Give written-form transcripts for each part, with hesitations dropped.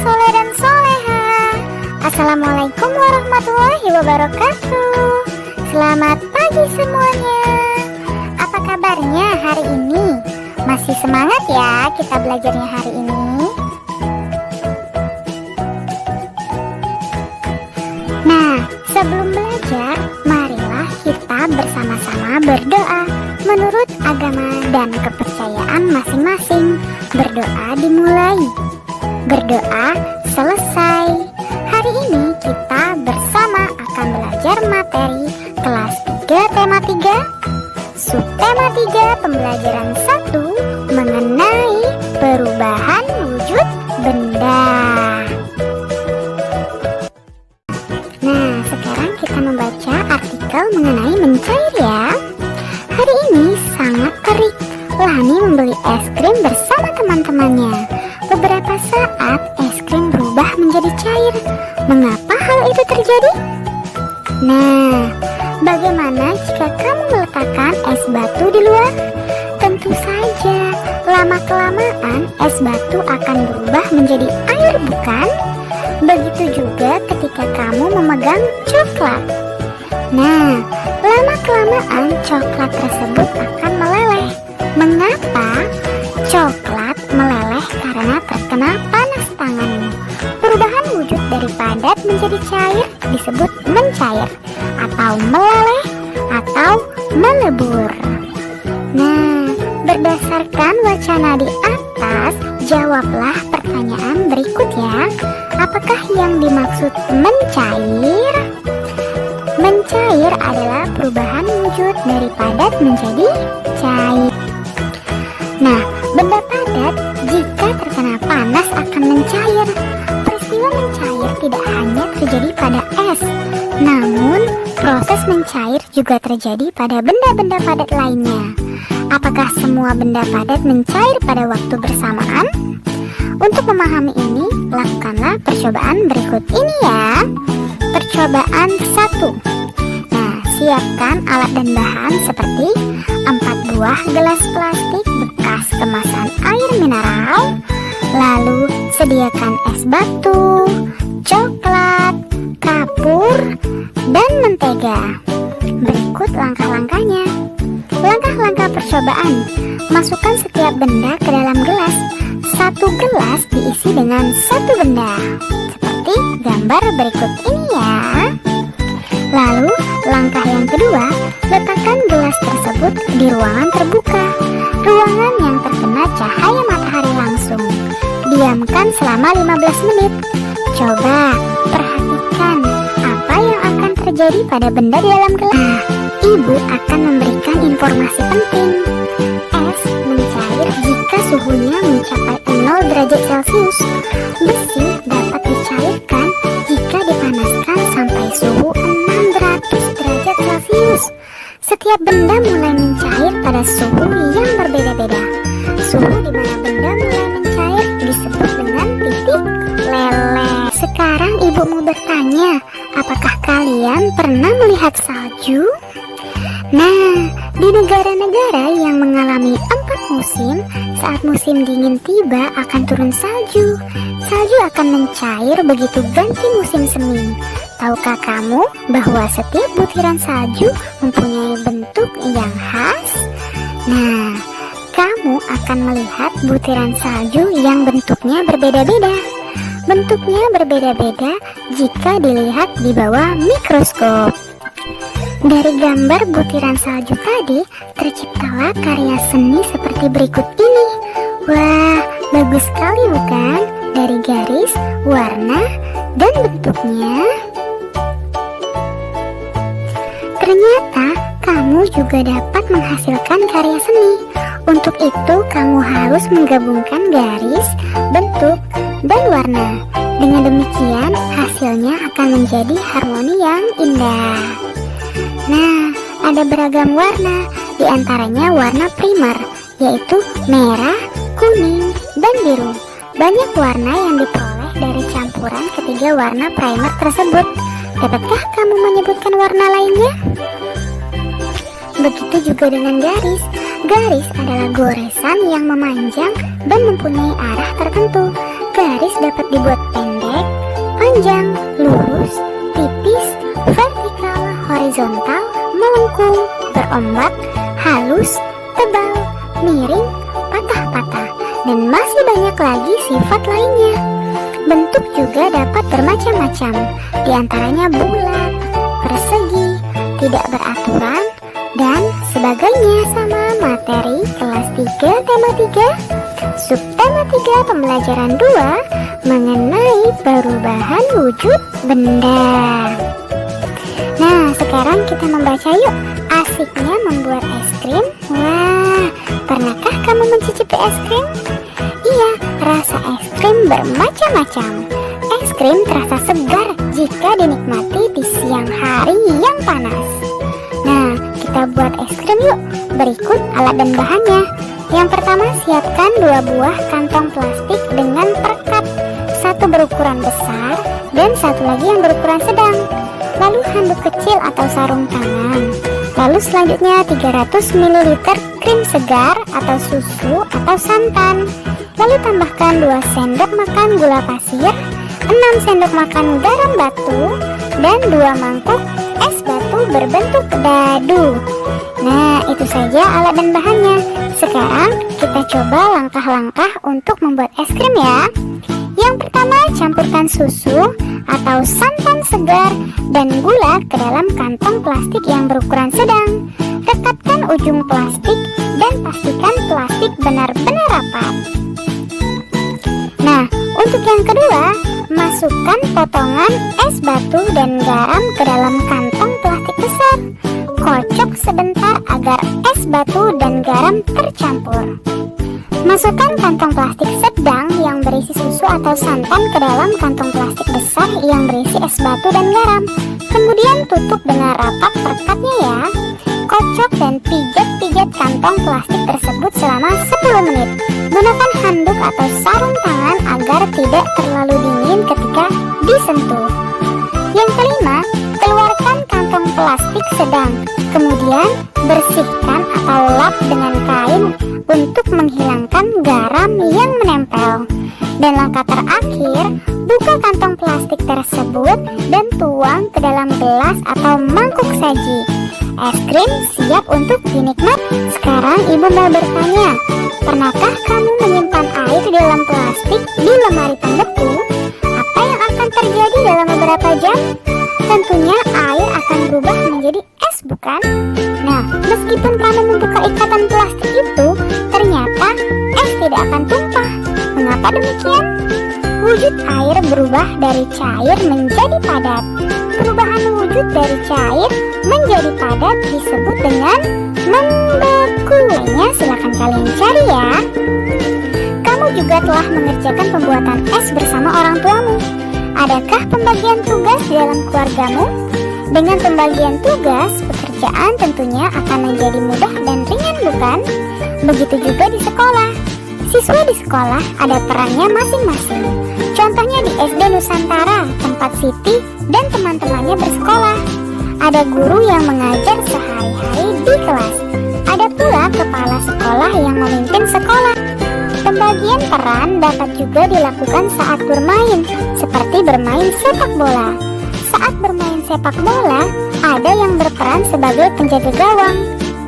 soleh dan soleha. Assalamualaikum warahmatullahi wabarakatuh. Selamat pagi semuanya. Apa kabarnya hari ini? Masih semangat ya kita belajarnya hari ini? Nah, sebelum belajar, marilah kita bersama-sama berdoa menurut agama dan kepercayaan masing-masing. Berdoa dimulai, berdoa selesai. Hari ini kita bersama akan belajar materi kelas 3 tema 3, subtema 3 pembelajaran 1 mengenai perubahan wujud benda. Nah, sekarang kita membaca artikel mengenai mencair ya. Hari ini sangat terik. Lani membeli es krim bersama teman-temannya. Beberapa saat es krim berubah menjadi cair. Mengapa hal itu terjadi? Nah, bagaimana jika kamu meletakkan es batu di luar? Tentu saja, lama-kelamaan es batu akan berubah menjadi air, bukan? Begitu juga ketika kamu memegang coklat. Nah, lama-kelamaan coklat tersebut akan meleleh. Mengapa? Coklat meleleh karena terkena panas tanganmu. Perubahan wujud dari padat menjadi cair disebut mencair, atau meleleh, atau melebur. Nah, berdasarkan wacana di atas, jawablah pertanyaan berikut ya. Apakah yang dimaksud mencair? Mencair adalah perubahan wujud dari padat menjadi cair. Nah, benda padat jika terkena panas akan mencair. Peristiwa mencair tidak hanya terjadi pada es, namun proses mencair juga terjadi pada benda-benda padat lainnya. Apakah semua benda padat mencair pada waktu bersamaan? Untuk memahami ini, lakukanlah percobaan berikut ini ya. Percobaan 1. Nah, siapkan alat dan bahan seperti 4 buah gelas plastik bekas kemasan air mineral. Lalu sediakan es batu, coklat, kapur, dan mentega. Berikut langkah-langkahnya. Langkah-langkah percobaan. Masukkan setiap benda ke dalam gelas. 1 gelas diisi dengan 1 benda, seperti gambar berikut ini ya. Lalu langkah yang kedua, letakkan gelas tersebut di ruangan terbuka, ruangan yang terkena cahaya matahari langsung. Diamkan selama 15 menit. Coba perhatikan apa yang akan terjadi pada benda di dalam gelas. Nah, ibu akan memberikan informasi penting. Es mencair jika suhunya mencapai 0 derajat Celcius. Besi dapat dicairkan jika dipanaskan sampai suhu 600 derajat Celcius. Setiap benda mulai mencair pada suhu yang berbeda-beda. Suhu di mana benda mulai mencair disebut dengan titik leleh. Sekarang ibu mau bertanya, apakah kalian pernah melihat salju? Nah, di negara-negara yang mengalami 4 musim, saat musim dingin tiba akan turun salju. Salju akan mencair begitu ganti musim semi. Tahukah kamu bahwa setiap butiran salju mempunyai bentuk yang khas? Nah, kamu akan melihat butiran salju yang bentuknya berbeda-beda. Bentuknya berbeda-beda jika dilihat di bawah mikroskop. Dari gambar butiran salju tadi, terciptalah karya seni seperti berikut ini. Wah, bagus sekali bukan? Dari garis, warna, dan bentuknya. Ternyata kamu juga dapat menghasilkan karya seni. Untuk itu kamu harus menggabungkan garis, bentuk, dan warna. Dengan demikian hasilnya akan menjadi harmoni yang indah. Nah, ada beragam warna, diantaranya warna primer, yaitu merah, kuning, dan biru. Banyak warna yang diperoleh dari campuran ketiga warna primer tersebut. Dapatkah kamu menyebutkan warna lainnya? Begitu juga dengan garis. Garis adalah goresan yang memanjang dan mempunyai arah tertentu. Garis dapat dibuat pendek, panjang, lurus, tipis, vertikal, horizontal, melengkung, berombak, halus, tebal, miring, patah-patah, dan masih banyak lagi sifat lainnya. Bentuk juga dapat bermacam-macam, diantaranya bulat, persegi, tidak beraturan, dan sebagainya. Sama materi kelas 3 tema 3, subtema 3 pembelajaran 2 mengenai perubahan wujud benda. Nah, sekarang kita membaca yuk. Asiknya membuat es krim. Wah, pernahkah kamu mencicipi es krim? Iya, rasa es krim bermacam-macam. Es krim terasa segar jika dinikmati di siang hari yang panas. Nah, kita buat es krim yuk. Berikut alat dan bahannya. Yang pertama, siapkan 2 buah kantong plastik dengan perekat, satu berukuran besar dan satu lagi yang berukuran sedang. Lalu handuk kecil atau sarung tangan. Lalu selanjutnya 300 ml krim segar atau susu atau santan. Lalu tambahkan 2 sendok makan gula pasir, 6 sendok makan garam batu, dan 2 mangkuk es batu berbentuk dadu. Nah, itu saja alat dan bahannya. Sekarang kita coba langkah-langkah untuk membuat es krim ya. Yang pertama, campurkan susu atau santan segar dan gula ke dalam kantong plastik yang berukuran sedang. Rekatkan ujung plastik dan pastikan plastik benar-benar rapat. Nah, untuk yang kedua, masukkan potongan es batu dan garam ke dalam kantong plastik besar. Kocok sebentar agar es batu dan garam tercampur. Masukkan kantong plastik sedang yang berisi susu atau santan ke dalam kantong plastik besar yang berisi es batu dan garam. Kemudian tutup dengan rapat perekatnya ya. Kocok dan pijat-pijat kantong plastik tersebut selama 10 menit. Gunakan handuk atau sarung tangan agar tidak terlalu dingin ketika disentuh. Yang kelima, keluarkan kantong plastik sedang. Kemudian bersihkan atau lap dengan kain untuk menghilangkan garam yang menempel. Dan langkah terakhir, buka kantong plastik tersebut dan tuang ke dalam gelas atau mangkuk saji. Es krim siap untuk dinikmati. Sekarang ibu mau bertanya, pernahkah kamu menyimpan air di dalam plastik di lemari pembeku? Apa yang akan terjadi dalam beberapa jam? Tentunya air akan berubah menjadi es, bukan? Nah, meskipun kamu membuka ikatan plastik itu, ternyata es tidak akan tumpah. Mengapa demikian? Wujud air berubah dari cair menjadi padat. Perubahan wujud dari cair menjadi padat disebut dengan membeku. Silakan kalian cari ya. Kamu juga telah mengerjakan pembuatan es bersama orang tuamu. Adakah pembagian tugas di dalam keluargamu? Dengan pembagian tugas, pekerjaan tentunya akan menjadi mudah dan ringan, bukan? Begitu juga di sekolah. Siswa di sekolah ada perannya masing-masing. Contohnya di SD Nusantara, tempat Siti dan teman-temannya bersekolah. Ada guru yang mengajar sehari-hari di kelas. Ada pula kepala sekolah yang memimpin sekolah. Pembagian peran dapat juga dilakukan saat bermain, seperti bermain sepak bola. Saat bermain sepak bola, ada yang berperan sebagai penjaga gawang,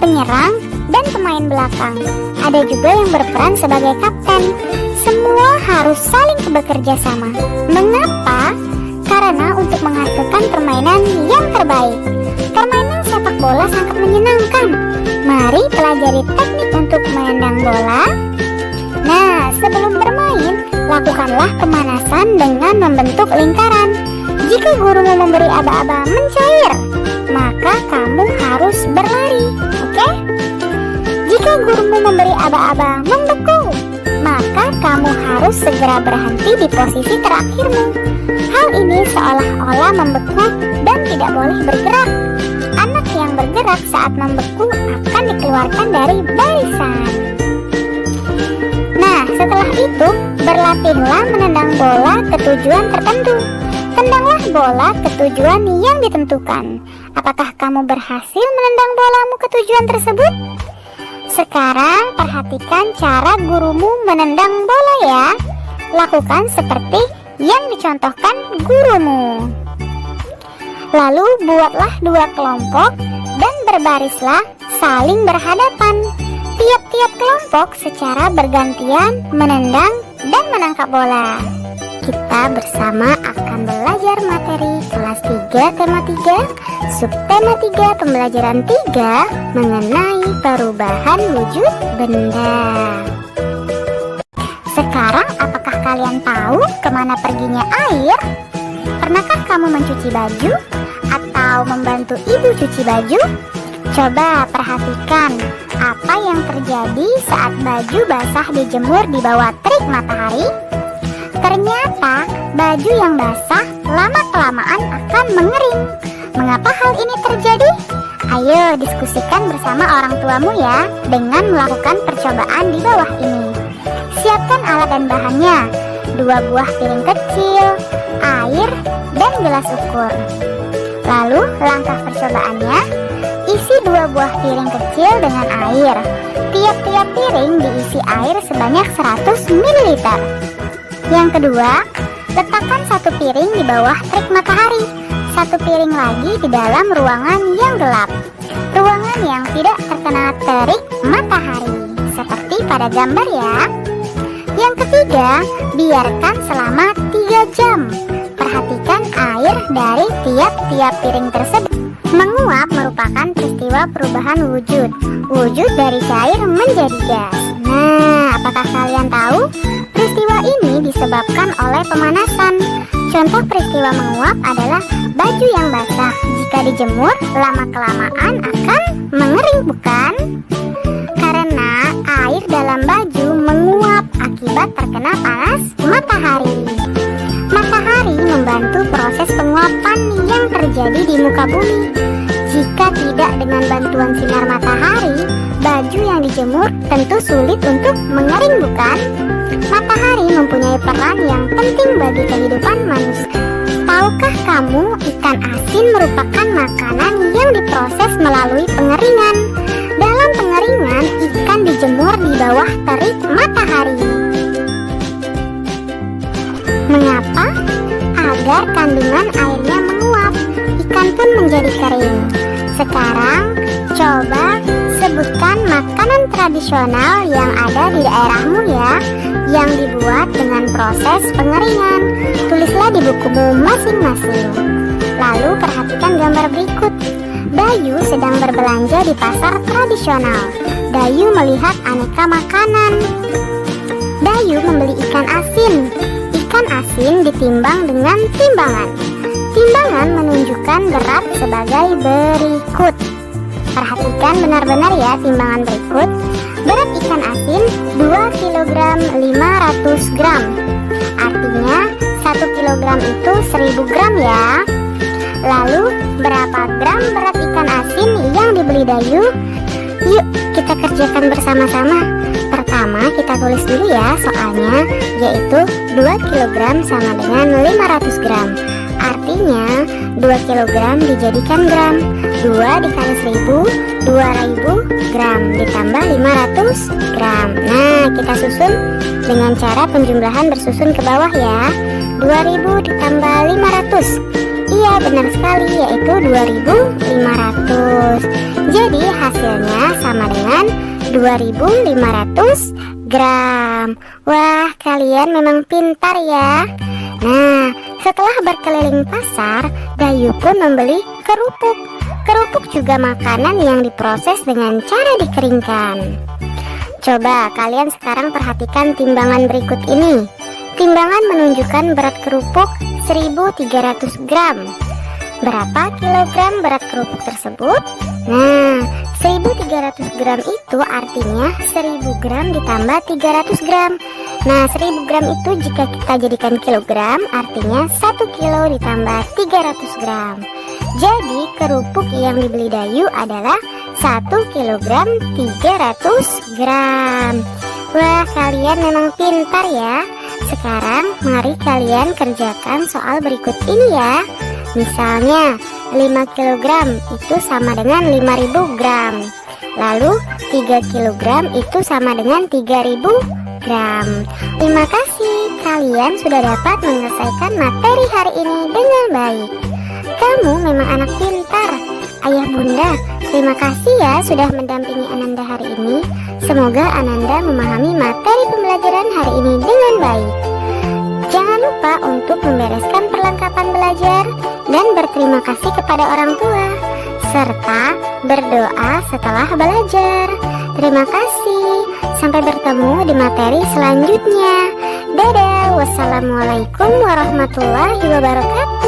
penyerang, dan pemain belakang. Ada juga yang berperan sebagai kapten. Semua harus saling bekerja sama. Mengapa? Karena untuk menghasilkan permainan yang terbaik. Permainan sepak bola sangat menyenangkan. Mari pelajari teknik untuk menendang bola. Nah, sebelum bermain, lakukanlah pemanasan dengan membentuk lingkaran. Jika gurumu memberi aba-aba mencair, maka kamu harus berlari, oke? Jika gurumu memberi aba-aba membeku, maka kamu harus segera berhenti di posisi terakhirmu. Hal ini seolah-olah membeku dan tidak boleh bergerak. Anak yang bergerak saat membeku akan dikeluarkan dari barisan. Nah, setelah itu, berlatihlah menendang bola ke tujuan tertentu. Tendanglah bola ke tujuan yang ditentukan. Apakah kamu berhasil menendang bolamu ke tujuan tersebut? Sekarang perhatikan cara gurumu menendang bola ya. Lakukan seperti yang dicontohkan gurumu. Lalu buatlah 2 kelompok dan berbarislah saling berhadapan. Tiap-tiap kelompok secara bergantian menendang dan menangkap bola. Kita bersama akan belajar materi kelas 3 tema 3, subtema 3 pembelajaran 3 mengenai perubahan wujud benda. Sekarang apakah kalian tahu kemana perginya air? Pernahkah kamu mencuci baju atau membantu ibu cuci baju? Coba perhatikan apa yang terjadi saat baju basah dijemur di bawah terik matahari. Ternyata baju yang basah lama-kelamaan akan mengering. Mengapa hal ini terjadi? Ayo diskusikan bersama orang tuamu ya dengan melakukan percobaan di bawah ini. Siapkan alat dan bahannya, 2 buah piring kecil, air, dan gelas ukur. Lalu langkah percobaannya, isi 2 buah piring kecil dengan air. Tiap-tiap piring diisi air sebanyak 100 ml. Yang kedua, letakkan 1 piring di bawah terik matahari, 1 piring lagi di dalam ruangan yang gelap, ruangan yang tidak terkena terik matahari, seperti pada gambar ya. Yang ketiga, biarkan selama 3 jam. Perhatikan air dari tiap-tiap piring tersebut. Menguap merupakan peristiwa perubahan wujud. Wujud dari cair menjadi gas. Nah, apakah kalian tahu? Peristiwa ini disebabkan oleh pemanasan. Contoh peristiwa menguap adalah baju yang basah. Jika dijemur, lama-kelamaan akan mengering, bukan? Karena air dalam baju menguap akibat terkena panas matahari. Matahari membantu proses penguapan yang terjadi di muka bumi. Jika tidak dengan bantuan sinar matahari, baju yang dijemur tentu sulit untuk mengering, bukan? Matahari mempunyai peran yang penting bagi kehidupan manusia. Tahukah kamu ikan asin merupakan makanan yang diproses melalui pengeringan? Dalam pengeringan, ikan dijemur di bawah terik matahari. Mengapa? Agar kandungan airnya menguap, ikan pun menjadi kering. Sekarang, coba sebutkan makanan tradisional yang ada di daerahmu ya, yang dibuat dengan proses pengeringan. Tulislah di bukumu masing-masing. Lalu perhatikan gambar berikut. Dayu sedang berbelanja di pasar tradisional. Dayu melihat aneka makanan. Dayu membeli ikan asin. Ikan asin ditimbang dengan timbangan. Timbangan menunjukkan berat sebagai berikut. Perhatikan benar-benar ya timbangan berikut. Berat ikan asin 2 kg 500 gram. Artinya 1 kg itu 1000 gram ya. Lalu berapa gram berat ikan asin yang dibeli Dayu? Yuk kita kerjakan bersama-sama. Pertama kita tulis dulu ya soalnya, yaitu 2 kg sama dengan 500 gram. Artinya 2 kg dijadikan gram. 2 dikali 1000, 2000 gram ditambah 500 gram. Nah, kita susun dengan cara penjumlahan bersusun ke bawah ya. 2000 ditambah 500. Iya, benar sekali, yaitu 2500. Jadi hasilnya sama dengan 2500 gram. Wah, kalian memang pintar ya. Nah, setelah berkeliling pasar, Dayu pun membeli kerupuk. Kerupuk juga makanan yang diproses dengan cara dikeringkan. Coba kalian sekarang perhatikan timbangan berikut ini. Timbangan menunjukkan berat kerupuk 1300 gram. Berapa kilogram berat kerupuk tersebut? Nah, 1300 gram itu artinya 1000 gram ditambah 300 gram. Nah, 1000 gram itu jika kita jadikan kilogram, artinya 1 kilo ditambah 300 gram. Jadi kerupuk yang dibeli Dayu adalah 1 kilogram 300 gram. Wah, kalian memang pintar ya. Sekarang mari kalian kerjakan soal berikut ini ya. Misalnya 5 kg itu sama dengan 5000 gram. Lalu 3 kg itu sama dengan 3000 gram. Terima kasih. kalian sudah dapat menyelesaikan materi hari ini dengan baik. Kamu memang anak pintar. Ayah bunda, terima kasih ya sudah mendampingi Ananda hari ini. Semoga Ananda memahami materi pembelajaran hari ini dengan baik. Jangan lupa untuk membereskan perlengkapan belajar dan berterima kasih kepada orang tua, serta berdoa setelah belajar. Terima kasih. Sampai bertemu di materi selanjutnya. Dadah. Wassalamualaikum warahmatullahi wabarakatuh.